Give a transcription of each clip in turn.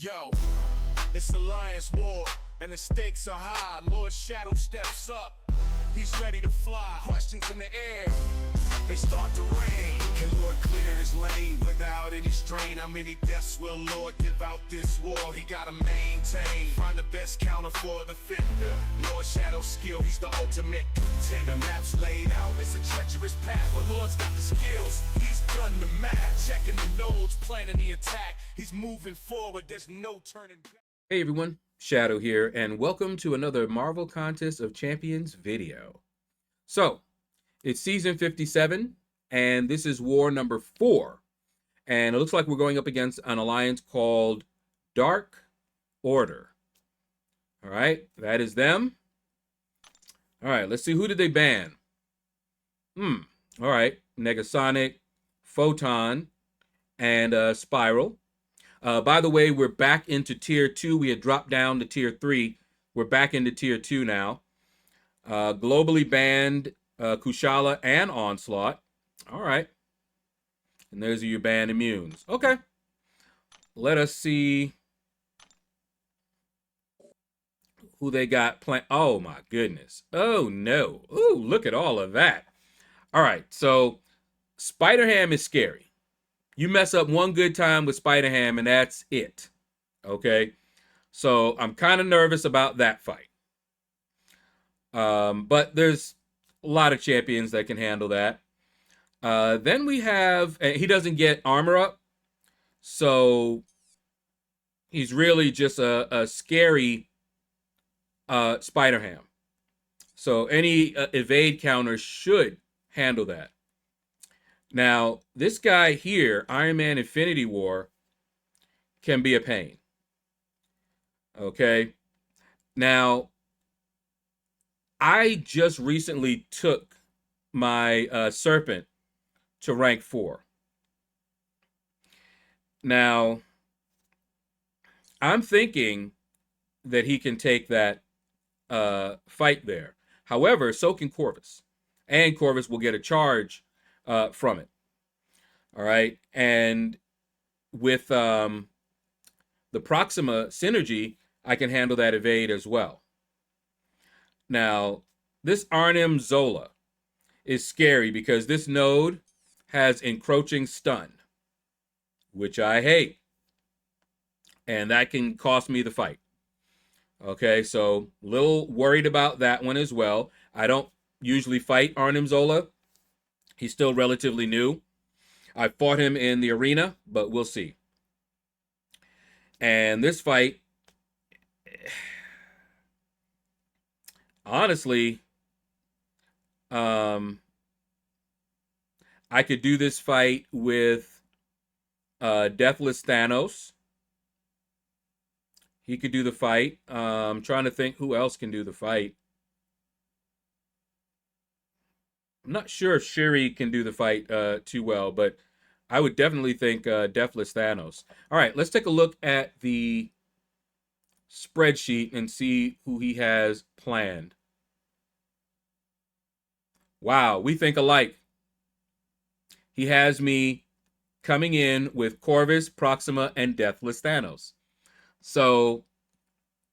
Yo, it's Alliance War, and the stakes are high. Lord Shadow steps up, he's ready to fly. Questions in the air, they start to rain. Can Lord clear his lane without any strain? How many deaths will Lord give out this war? He gotta maintain, find the best counter for the fender. Lord Shadow's skill, he's the ultimate contender. Maps laid out, it's a treacherous path, but Lord's got the skills. He's done the math, checking the nodes, planning the attack. He's moving forward, there's no turning back. Hey everyone, Shadow here, and welcome to another Marvel Contest of Champions video. So, it's season 57, and this is war number 4. And it looks like we're going up against an alliance called Dark Order. All right, that is them. All right, let's see, who did they ban? All right, Negasonic, Photon, and Spiral. By the way, we're back into tier 2. We had dropped down to tier 3. We're back into tier 2 now. Globally banned Kushala and Onslaught. All right. And those are your banned immunes. Okay. Let us see who they got playing. Oh, my goodness. Oh, no. Ooh, look at all of that. All right. So, Spider-Ham is scary. You mess up one good time with Spider-Ham, and that's it. Okay? So, I'm kind of nervous about that fight. But there's a lot of champions that can handle that. Then we have, he doesn't get armor up, so he's really just a scary Spider-Ham. So any evade counter should handle that. Now, this guy here, Iron Man Infinity War, can be a pain. Okay? Now, I just recently took my Serpent to rank 4. Now, I'm thinking that he can take that fight there. However, so can Corvus. And Corvus will get a charge from it. All right? And with the Proxima synergy, I can handle that evade as well. Now, this Arnim Zola is scary because this node has encroaching stun, which I hate. And that can cost me the fight. Okay, so a little worried about that one as well. I don't usually fight Arnim Zola. He's still relatively new. I fought him in the arena, but we'll see. And this fight, honestly, I could do this fight with Deathless Thanos. He could do the fight. I'm trying to think who else can do the fight. I'm not sure if Shuri can do the fight too well, but I would definitely think Deathless Thanos. All right, let's take a look at the spreadsheet and see who he has planned. Wow, we think alike. He has me coming in with Corvus, Proxima, and Deathless Thanos. So,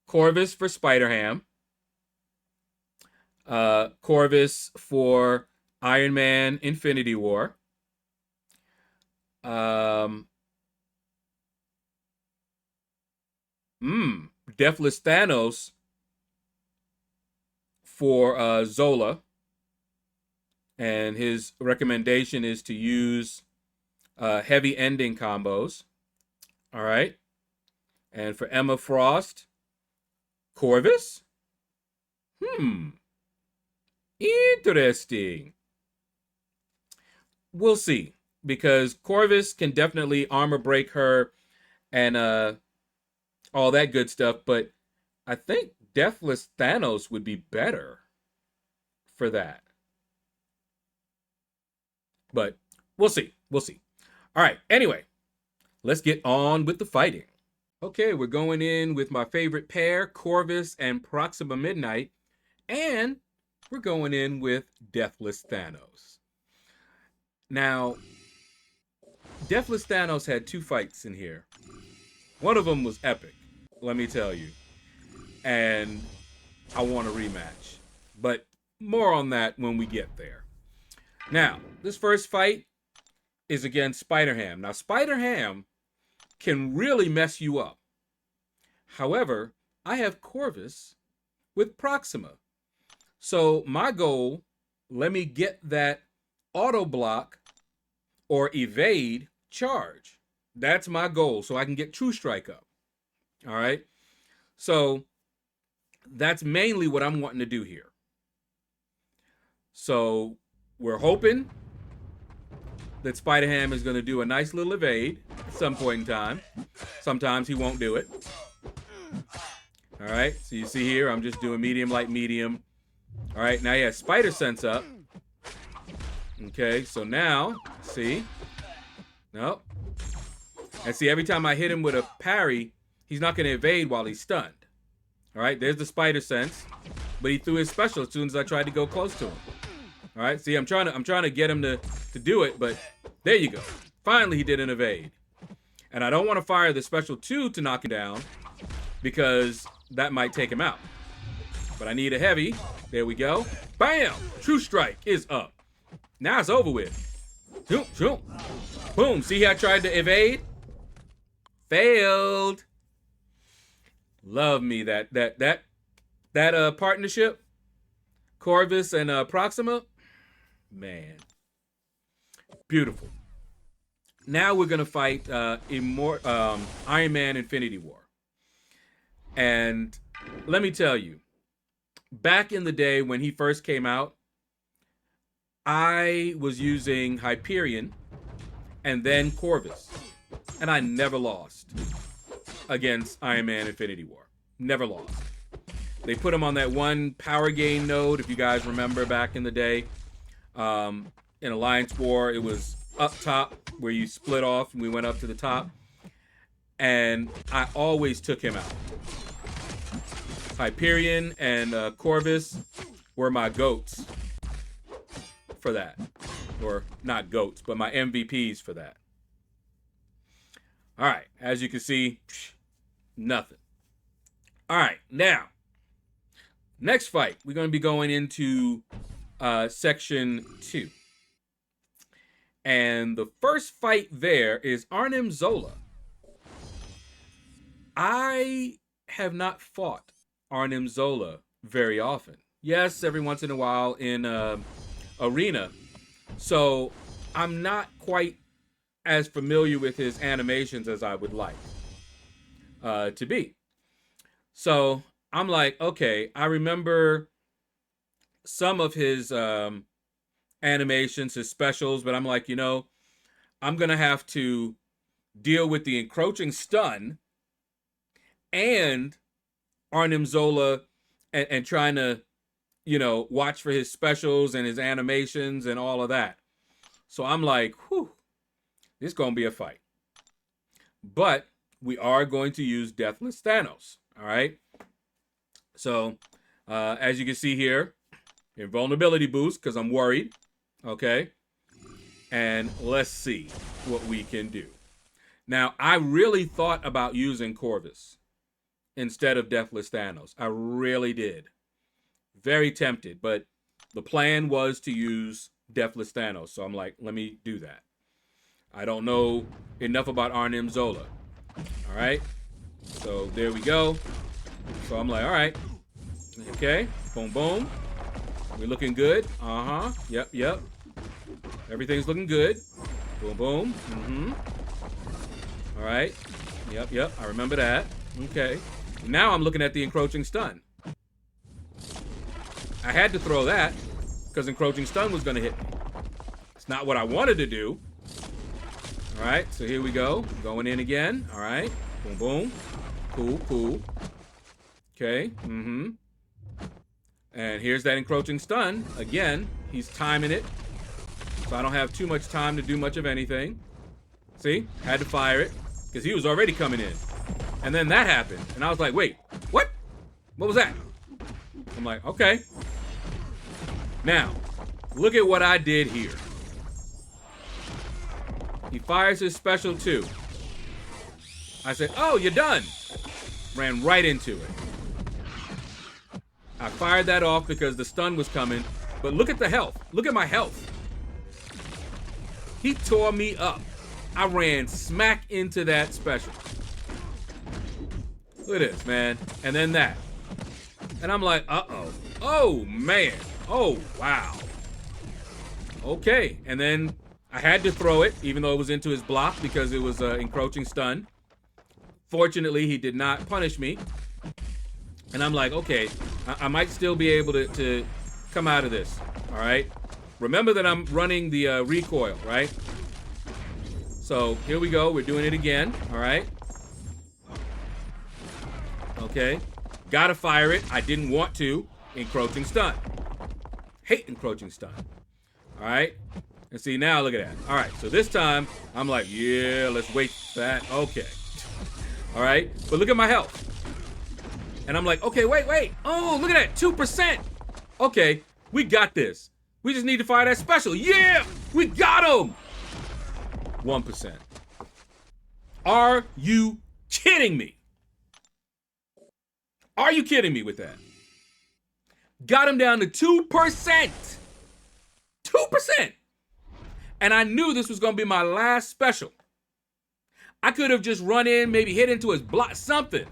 Corvus for Spider-Ham. Corvus for Iron Man Infinity War. Deathless Thanos for Zola. And his recommendation is to use heavy ending combos. All right. And for Emma Frost, Corvus? Interesting. We'll see. Because Corvus can definitely armor break her and all that good stuff. But I think Deathless Thanos would be better for that. But we'll see. We'll see. All right. Anyway, let's get on with the fighting. Okay, we're going in with my favorite pair, Corvus and Proxima Midnight. And we're going in with Deathless Thanos. Now, Deathless Thanos had 2 fights in here. One of them was epic, let me tell you. And I want a rematch. But more on that when we get there. Now, this first fight is against Spider-Ham. Now, Spider-Ham can really mess you up. However, I have Corvus with Proxima. So my goal, let me get that auto block or evade charge. That's my goal, so I can get True Strike up. All right? So that's mainly what I'm wanting to do here. So we're hoping that Spider-Ham is going to do a nice little evade at some point in time. Sometimes he won't do it. All right, so you see here, I'm just doing medium, light, medium. All right, now he has Spider Sense up. Okay, so now, see? Nope. And see, every time I hit him with a parry, he's not going to evade while he's stunned. All right, there's the Spider Sense. But he threw his special as soon as I tried to go close to him. All right, see, I'm trying to get him to do it, but there you go. Finally, he did an evade. And I don't want to fire the special 2 to knock him down because that might take him out. But I need a heavy. There we go. Bam! True Strike is up. Now it's over with. Shoom, shoom. Boom. See how I tried to evade? Failed. Love me that partnership. Corvus and Proxima. Man. Beautiful. Now we're gonna fight Iron Man Infinity War. And let me tell you, back in the day when he first came out, I was using Hyperion and then Corvus. And I never lost against Iron Man Infinity War. Never lost. They put him on that one power gain node, if you guys remember back in the day. In Alliance War, it was up top where you split off and we went up to the top. And I always took him out. Hyperion and Corvus were my goats for that. Or not goats, but my MVPs for that. All right, as you can see, nothing. All right, now, next fight, we're going to be going into Section 2. And the first fight there is Arnim Zola. I have not fought Arnim Zola very often. Yes, every once in a while in Arena. So I'm not quite as familiar with his animations as I would like to be. So I'm like, okay, I remember some of his animations, his specials, but I'm like, you know, I'm going to have to deal with the encroaching stun and Arnim Zola and trying to, you know, watch for his specials and his animations and all of that. So I'm like, whew, this is going to be a fight. But we are going to use Deathless Thanos, all right? So as you can see here, invulnerability boost because I'm worried, okay? And let's see what we can do. Now, I really thought about using Corvus instead of Deathless Thanos. I really did. Very tempted, but the plan was to use Deathless Thanos. So I'm like, let me do that. I don't know enough about Arnim Zola. All right. So there we go. So I'm like, all right. Okay. Boom, boom. We're looking good. Uh-huh. Yep, yep. Everything's looking good. Boom, boom. Mm-hmm. All right. Yep, yep. I remember that. Okay. Now I'm looking at the encroaching stun. I had to throw that because encroaching stun was going to hit me. It's not what I wanted to do. All right. So here we go. Going in again. All right. Boom, boom. Cool, cool. Okay. Mm-hmm. And here's that encroaching stun. Again, he's timing it. So I don't have too much time to do much of anything. See? Had to fire it because he was already coming in. And then that happened. And I was like, wait, what? What was that? I'm like, okay. Now, look at what I did here. He fires his special 2. I said, oh, you're done. Ran right into it. I fired that off because the stun was coming. But look at the health. Look at my health. He tore me up. I ran smack into that special. Look at this, man. And then that. And I'm like, uh-oh. Oh, man. Oh, wow. Okay. And then I had to throw it, even though it was into his block because it was encroaching stun. Fortunately, he did not punish me. And I'm like, okay, I might still be able to come out of this. All right. Remember that I'm running the recoil, right? So here we go. We're doing it again. All right. Okay. Gotta fire it. I didn't want to. Encroaching stun. Hate encroaching stun. All right. And see, now look at that. All right. So this time, I'm like, yeah, let's wait for that. Okay. All right. But look at my health. And I'm like, okay, wait. Oh, look at that. 2%. Okay. We got this. We just need to fire that special. Yeah. We got him. 1%. Are you kidding me? Are you kidding me with that? Got him down to 2%. 2%. And I knew this was going to be my last special. I could have just run in, maybe hit into his block, something.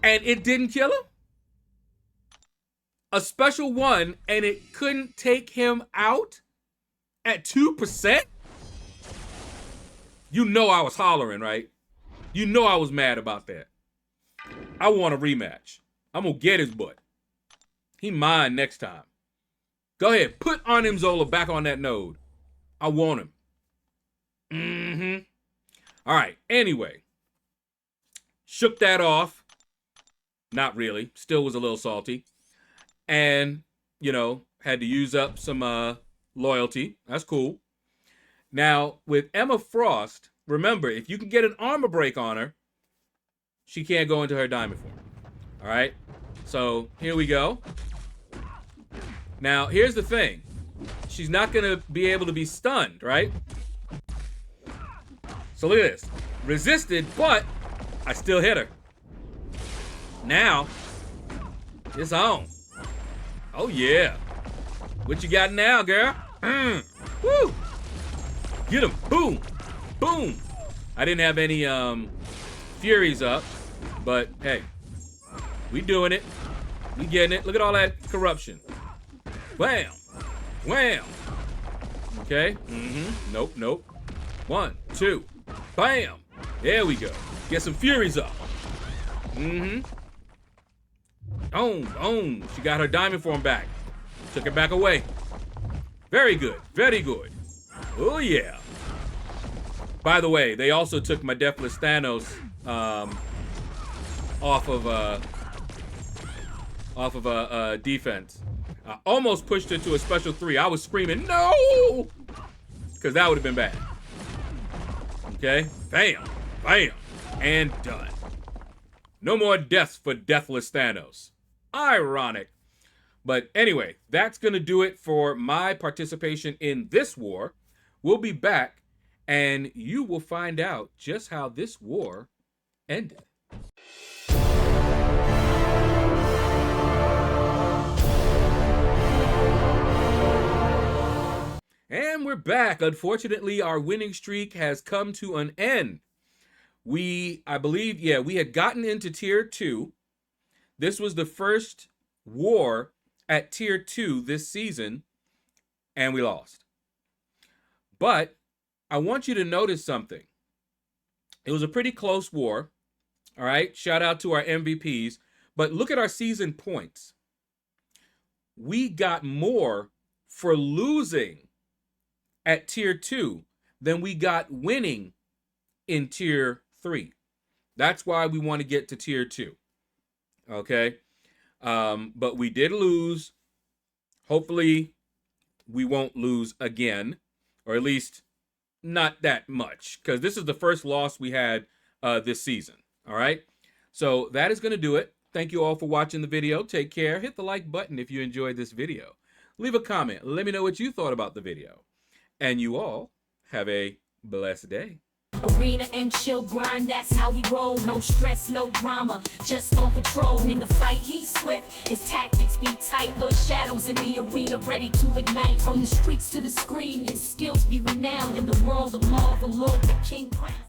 And it didn't kill him? A special one, and it couldn't take him out at 2%? You know I was hollering, right? You know I was mad about that. I want a rematch. I'm going to get his butt. He mine next time. Go ahead. Put Arnim Zola back on that node. I want him. All right. Anyway. Shook that off. Not really. Still was a little salty. And, you know, had to use up some loyalty. That's cool. Now, with Emma Frost, remember, if you can get an armor break on her, she can't go into her diamond form. All right? So, here we go. Now, here's the thing. She's not going to be able to be stunned, right? So, look at this. Resisted, but I still hit her. Now, it's on. Oh, yeah. What you got now, girl? Woo! Get him. Boom. Boom. I didn't have any Furies up, but hey, we doing it. We getting it. Look at all that corruption. Wham. Wham. Okay. Nope. 1, 2. Bam. There we go. Get some Furies up. She got her diamond form back. Took it back away. Very good. Very good. Oh, yeah. By the way, they also took my Deathless Thanos off of defense. I almost pushed her to a special 3. I was screaming, no! Because that would have been bad. Okay? Bam. Bam. And done. No more deaths for Deathless Thanos. Ironic. But anyway, that's going to do it for my participation in this war. We'll be back, and you will find out just how this war ended. And we're back. Unfortunately, our winning streak has come to an end. I believe, we had gotten into Tier 2. This was the first war at Tier 2 this season, and we lost. But I want you to notice something. It was a pretty close war. All right. Shout out to our MVPs. But look at our season points. We got more for losing at Tier 2 than we got winning in Tier 3. That's why we want to get to Tier 2. Okay. But we did lose. Hopefully we won't lose again, or at least not that much, because this is the first loss we had this season. All right. So that is going to do it. Thank you all for watching the video. Take care. Hit the like button if you enjoyed this video. Leave a comment. Let me know what you thought about the video. And you all have a blessed day. Arena and chill grind, that's how we roll. No stress, no drama, just on patrol. In the fight, he's swift, his tactics be tight. Lord Shadows in the arena, ready to ignite. From the streets to the screen, his skills be renowned. In the world of Marvel, Lord the King crown.